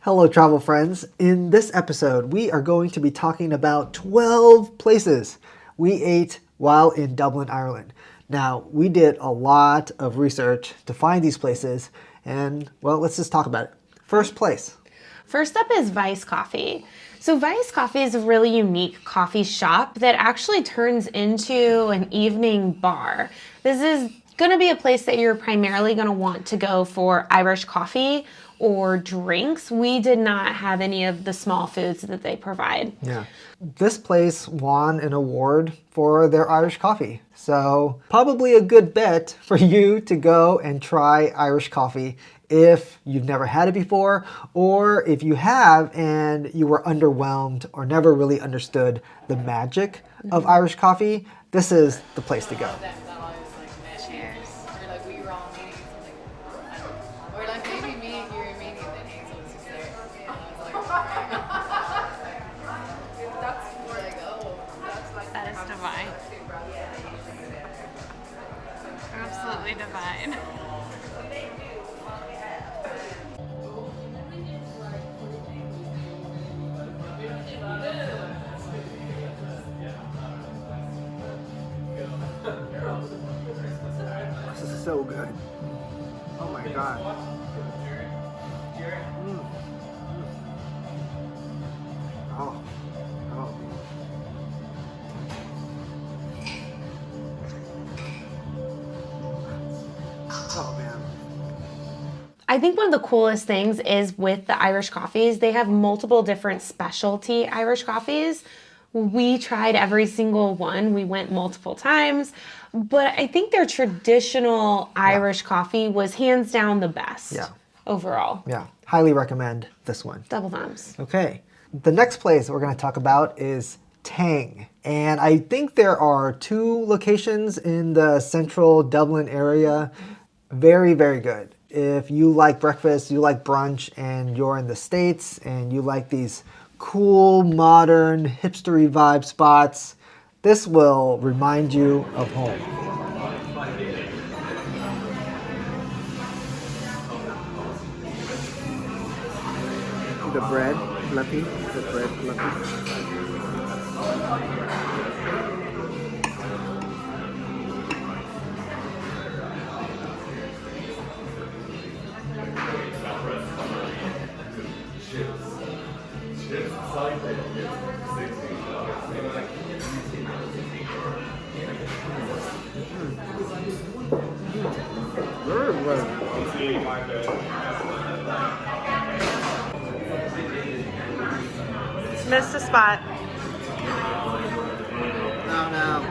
Hello, travel friends. In this episode, we are going to be talking about 12 places we ate while in Dublin, Ireland. Now, we did a lot of research to find these places, and well, let's just talk about it. First place. First up is Vice Coffee. So Vice Coffee is a really unique coffee shop that actually turns into an evening bar. This is going to be a place that you're primarily going to want to go for Irish coffee or drinks. We did not have any of the small foods that they provide. Yeah. This place won an award for their Irish coffee. So probably a good bet for you to go and try Irish coffee if you've never had it before, or if you have and you were underwhelmed or never really understood the magic of Irish coffee, this is the place to go. That is divine. Absolutely divine. This is so good. Oh my God. Oh. Oh. Oh man. I think one of the coolest things is with the Irish coffees, they have multiple different specialty Irish coffees. We tried every single one. We went multiple times, but I think their traditional Irish coffee was hands down the best overall. Yeah, highly recommend this one. Double thumbs. Okay, the next place we're going to talk about is Tang. And I think there are 2 locations in the central Dublin area. Very, very good. If you like breakfast, you like brunch, and you're in the States, and you like these cool, modern, hipstery vibe spots, this will remind you of home. The bread, fluffy. The bread, fluffy. Missed a spot. No, no.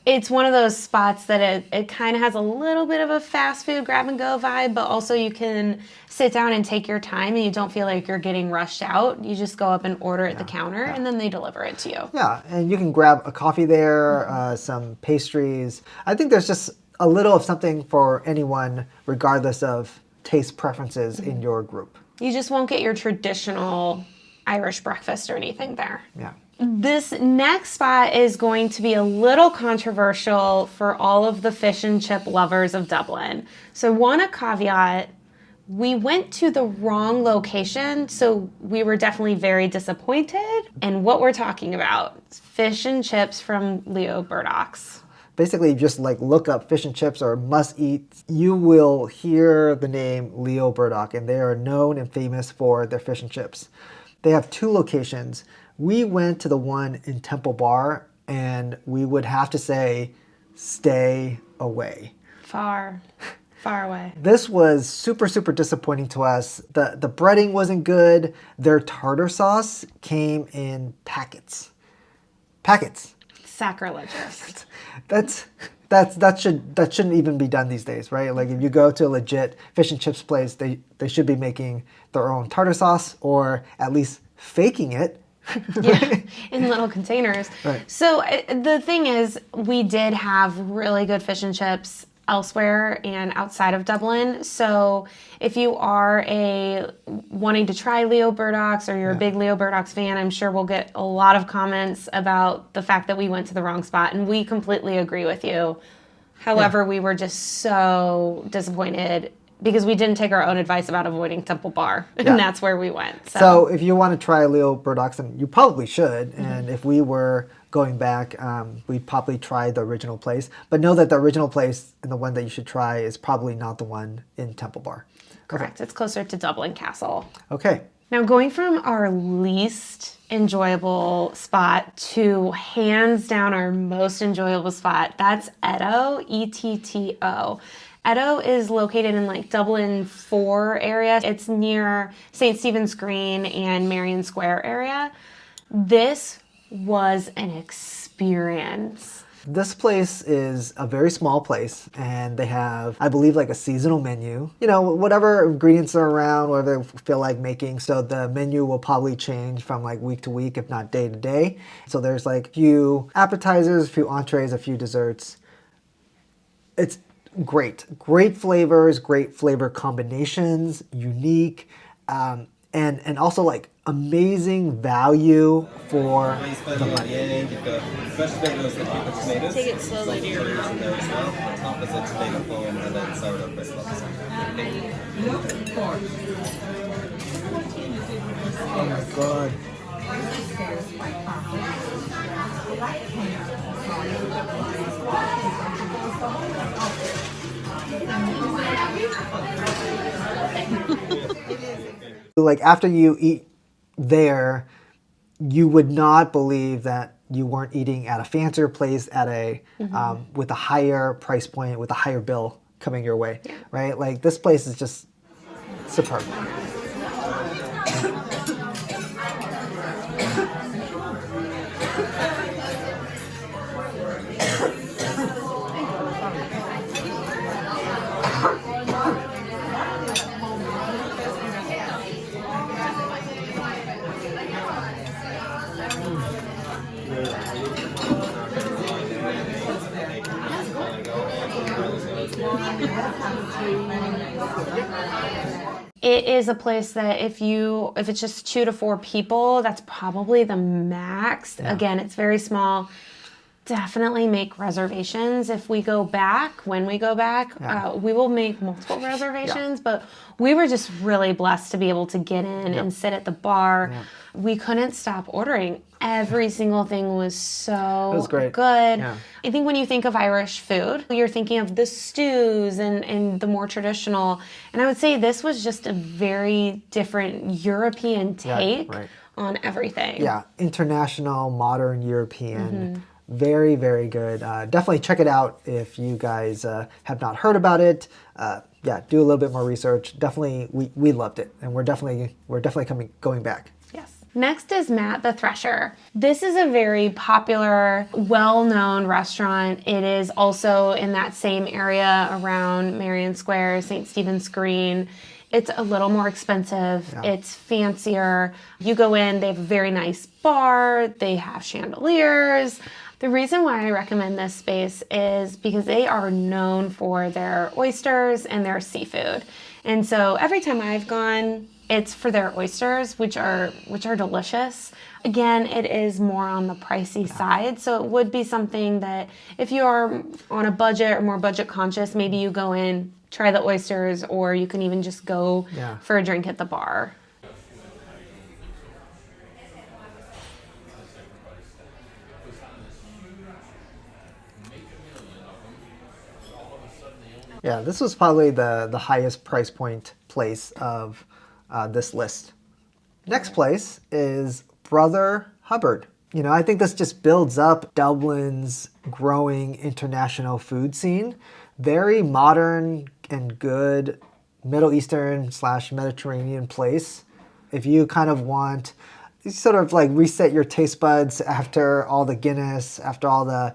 It's one of those spots that it kind of has a little bit of a fast food grab and go vibe, but also you can sit down and take your time and you don't feel like you're getting rushed out. You just go up and order at the counter and then they deliver it to you. Yeah, and you can grab a coffee there, some pastries. I think there's just a little of something for anyone, regardless of taste preferences in your group. You just won't get your traditional Irish breakfast or anything there. Yeah. This next spot is going to be a little controversial for all of the fish and chip lovers of Dublin. So want a caveat, we went to the wrong location, so we were definitely very disappointed. And what we're talking about is fish and chips from Leo Burdocks. Basically, just like look up fish and chips or must eat, you will hear the name Leo Burdock, and they are known and famous for their fish and chips. They have 2 locations. We went to the one in Temple Bar, and we would have to say, stay away. Far away. This was super, super disappointing to us. The breading wasn't good. Their tartar sauce came in packets. Packets. Sacrilegious. That shouldn't even be done these days, right? Like if you go to a legit fish and chips place, they should be making their own tartar sauce or at least faking it. Yeah, in little containers. Right. So the thing is, we did have really good fish and chips. elsewhere and outside of Dublin. So if you are wanting to try Leo Burdocks or you're a big Leo Burdocks fan, I'm sure we'll get a lot of comments about the fact that we went to the wrong spot, and we completely agree with you. However, we were just so disappointed because we didn't take our own advice about avoiding Temple Bar, and that's where we went. So if you want to try Leo Burdocks, and you probably should, and if we were going back, we'd probably try the original place. But know that the original place and the one that you should try is probably not the one in Temple Bar. Correct. It's closer to Dublin Castle. Okay. Now, going from our least enjoyable spot to hands down our most enjoyable spot, that's Etto, E-T-T-O. Etto is located in like Dublin 4 area. It's near St. Stephen's Green and Marion Square area. This was an experience. This place is a very small place, and they have, I believe, like a seasonal menu. You know, whatever ingredients are around, whatever they feel like making. So the menu will probably change from like week to week, if not day to day. So there's like a few appetizers, a few entrees, a few desserts. It's great. Great flavors, great flavor combinations, unique, and also like amazing value for the money. Take it slowly to your mouth. Oh my god. Like after you eat there, you would not believe that you weren't eating at a fancier place at a with a higher price point, with a higher bill coming your way, right? Like this place is just superb. It is a place that if it's just 2 to 4 people, that's probably the max. Yeah. Again, it's very small. Definitely make reservations. If we go back, when we go back, we will make multiple reservations, but we were just really blessed to be able to get in and sit at the bar. We couldn't stop ordering. Every single thing was so great. good. Yeah. I think when you think of Irish food, you're thinking of the stews and the more traditional. And I would say this was just a very different European take on everything. Yeah, international, modern European. Very, very good. Definitely check it out if you guys have not heard about it. Yeah, do a little bit more research. Definitely, we loved it, and we're definitely going back. Yes. Next is Matt the Thresher. This is a very popular, well-known restaurant. It is also in that same area around Marion Square, St. Stephen's Green. It's a little more expensive. It's fancier. You go in, they have a very nice bar. They have chandeliers. The reason why I recommend this space is because they are known for their oysters and their seafood. And so every time I've gone, it's for their oysters, which are delicious. Again, it is more on the pricey side, so it would be something that if you are on a budget or more budget conscious, maybe you go in, try the oysters, or you can even just go for a drink at the bar. Yeah, this was probably the highest price point place of this list. Next place is Brother Hubbard. You know, I think this just builds up Dublin's growing international food scene. Very modern and good Middle Eastern / Mediterranean place. If you kind of want sort of like reset your taste buds after all the Guinness, after all the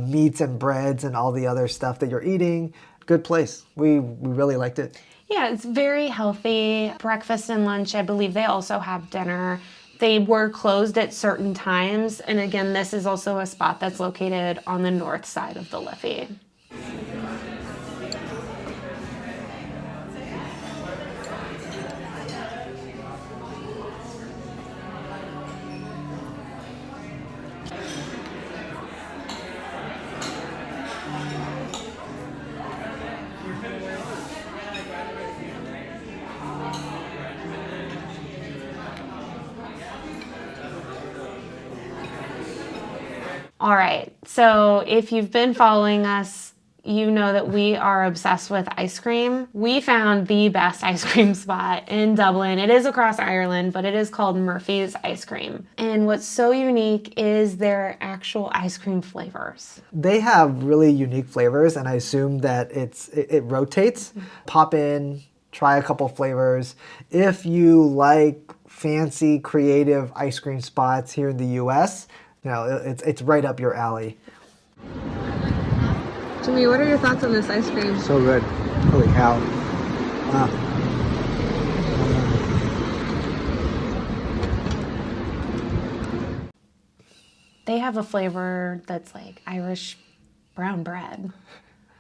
meats and breads and all the other stuff that you're eating, good place. We really liked it. Yeah, it's very healthy. Breakfast and lunch, I believe they also have dinner. They were closed at certain times. And again, this is also a spot that's located on the north side of the Liffey. All right. So if you've been following us, you know that we are obsessed with ice cream. We found the best ice cream spot in Dublin. It is across Ireland, but it is called Murphy's Ice Cream. And what's so unique is their actual ice cream flavors. They have really unique flavors, and I assume that it rotates. Pop in, try a couple flavors. If you like fancy, creative ice cream spots here in the U.S., it's right up your alley. Jimmy, what are your thoughts on this ice cream? So good. Holy cow. Wow. They have a flavor that's like Irish brown bread.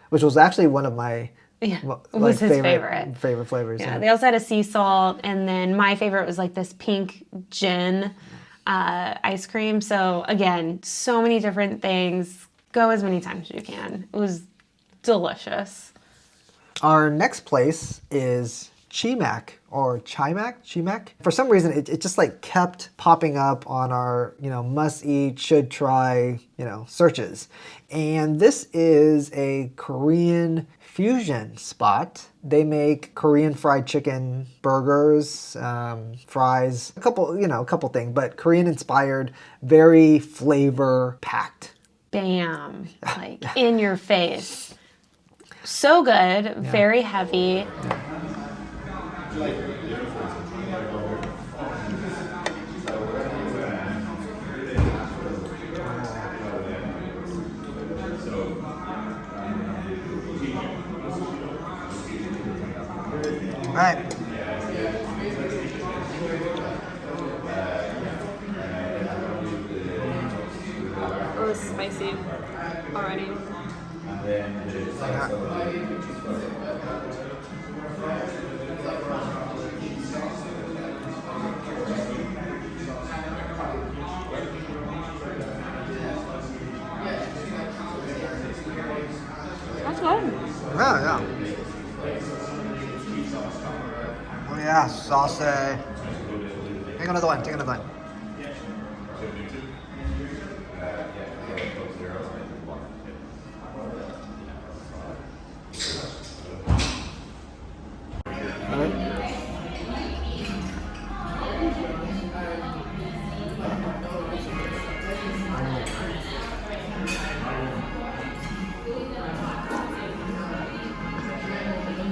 Which was actually one of my It was his favorite flavors. Yeah, they also had a sea salt, and then my favorite was like this pink gin ice cream. So again, so many different things. Go as many times as you can. It was delicious. Our next place is Chimac or Chimac. For some reason, it just like kept popping up on our must eat, should try searches, and this is a Korean fusion spot. They make Korean fried chicken burgers, fries, a couple things, but Korean inspired, very flavor packed. Bam, like in your face. So good, very heavy. All right. Oh, it's spicy already. That's good. Yeah. Oh yeah, sauce. Take another one.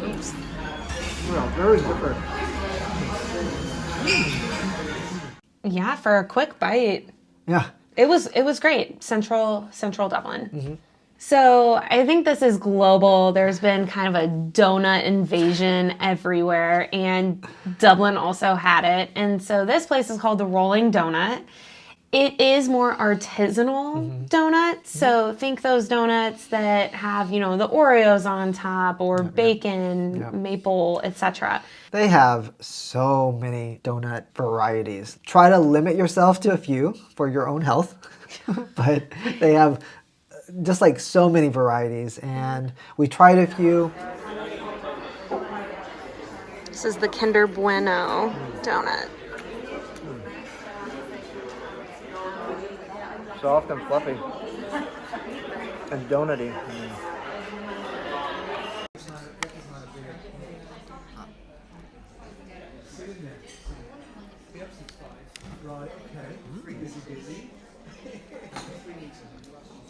Oops. Yeah, very different. Yeah, for a quick bite. Yeah. It was great. Central Dublin. Mm-hmm. So I think this is global. There's been kind of a donut invasion everywhere, and Dublin also had it. And so this place is called the Rolling Donut. It is more artisanal donuts. So think those donuts that have, the Oreos on top or bacon, maple, etc. They have so many donut varieties. Try to limit yourself to a few for your own health, but they have just like so many varieties, and we tried a few. This is the Kinder Bueno donut. Soft and fluffy and donutty.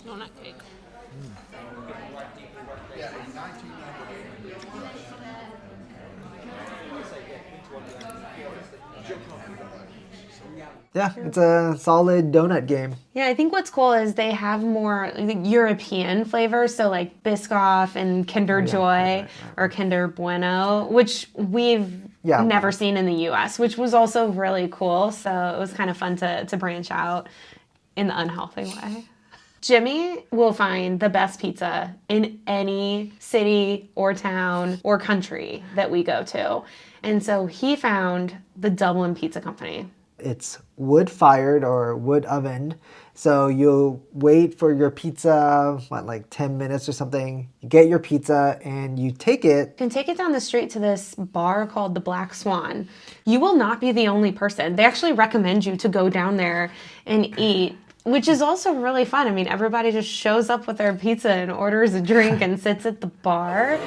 Donut cake. Yeah, it's a solid donut game. Yeah, I think what's cool is they have more European flavors, so like Biscoff and Kinder Joy or Kinder Bueno, which we've never seen in the U.S., which was also really cool. So it was kind of fun to branch out in the unhealthy way. Jimmy will find the best pizza in any city or town or country that we go to. And so he found the Dublin Pizza Company. It's wood-fired or wood-ovened. So you'll wait for your pizza, like 10 minutes or something. You get your pizza and you take it. You can take it down the street to this bar called the Black Swan. You will not be the only person. They actually recommend you to go down there and eat Which is also really fun. I mean, everybody just shows up with their pizza and orders a drink and sits at the bar.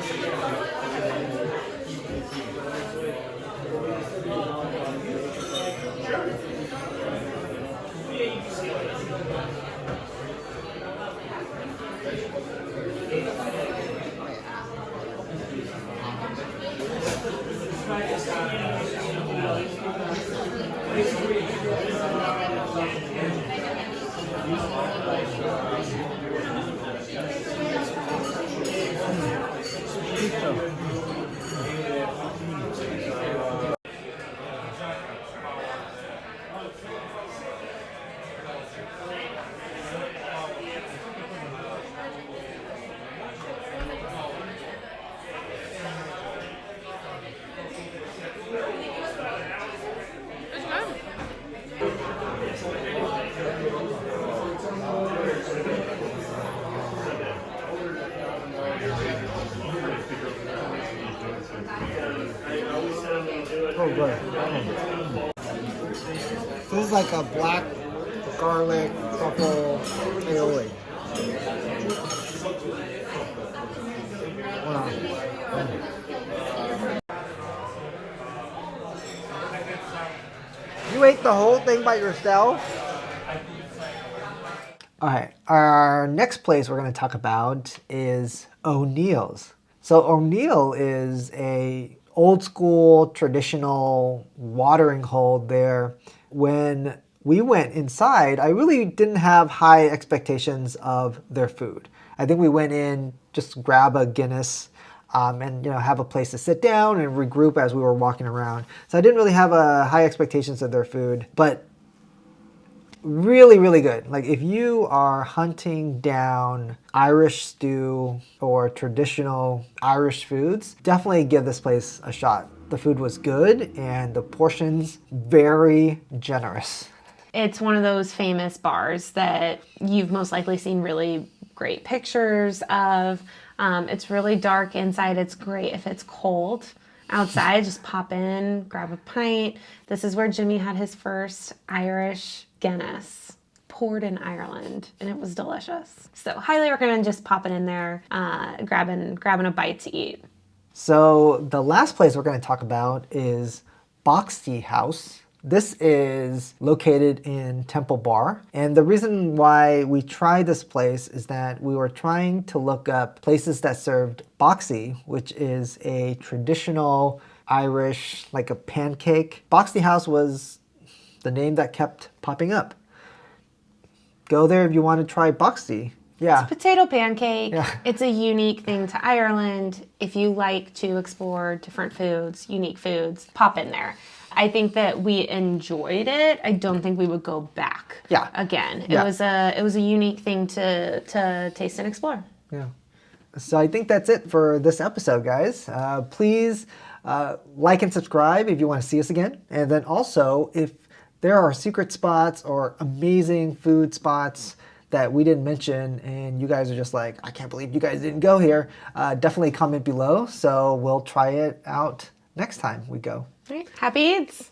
Oh, good. This is like a black garlic truffle aioli. Wow. You ate the whole thing by yourself? All right, our next place we're going to talk about is O'Neill's. So O'Neill is a old school traditional watering hole there. When we went inside, I really didn't have high expectations of their food. I think we went in just grab a Guinness and have a place to sit down and regroup as we were walking around. So I didn't really have high expectations of their food, but really, really good. Like if you are hunting down Irish stew or traditional Irish foods, definitely give this place a shot. The food was good and the portions very generous. It's one of those famous bars that you've most likely seen really great pictures of. It's really dark inside. It's great if it's cold. Outside, just pop in, grab a pint. This is where Jimmy had his first Irish Guinness, poured in Ireland, and it was delicious. So highly recommend just popping in there, grabbing a bite to eat. So the last place we're going to talk about is Boxty House. This is located in Temple Bar. And the reason why we tried this place is that we were trying to look up places that served boxty, which is a traditional Irish, like a pancake. Boxty House was the name that kept popping up. Go there if you want to try boxty. Yeah. It's a potato pancake. Yeah. It's a unique thing to Ireland. If you like to explore different foods, unique foods, pop in there. I think that we enjoyed it. I don't think we would go back again. It was a unique thing to taste and explore. Yeah. So I think that's it for this episode, guys. Please like and subscribe if you want to see us again. And then also, if there are secret spots or amazing food spots that we didn't mention and you guys are just like, I can't believe you guys didn't go here, definitely comment below. So we'll try it out next time we go. All right. Happy Eats!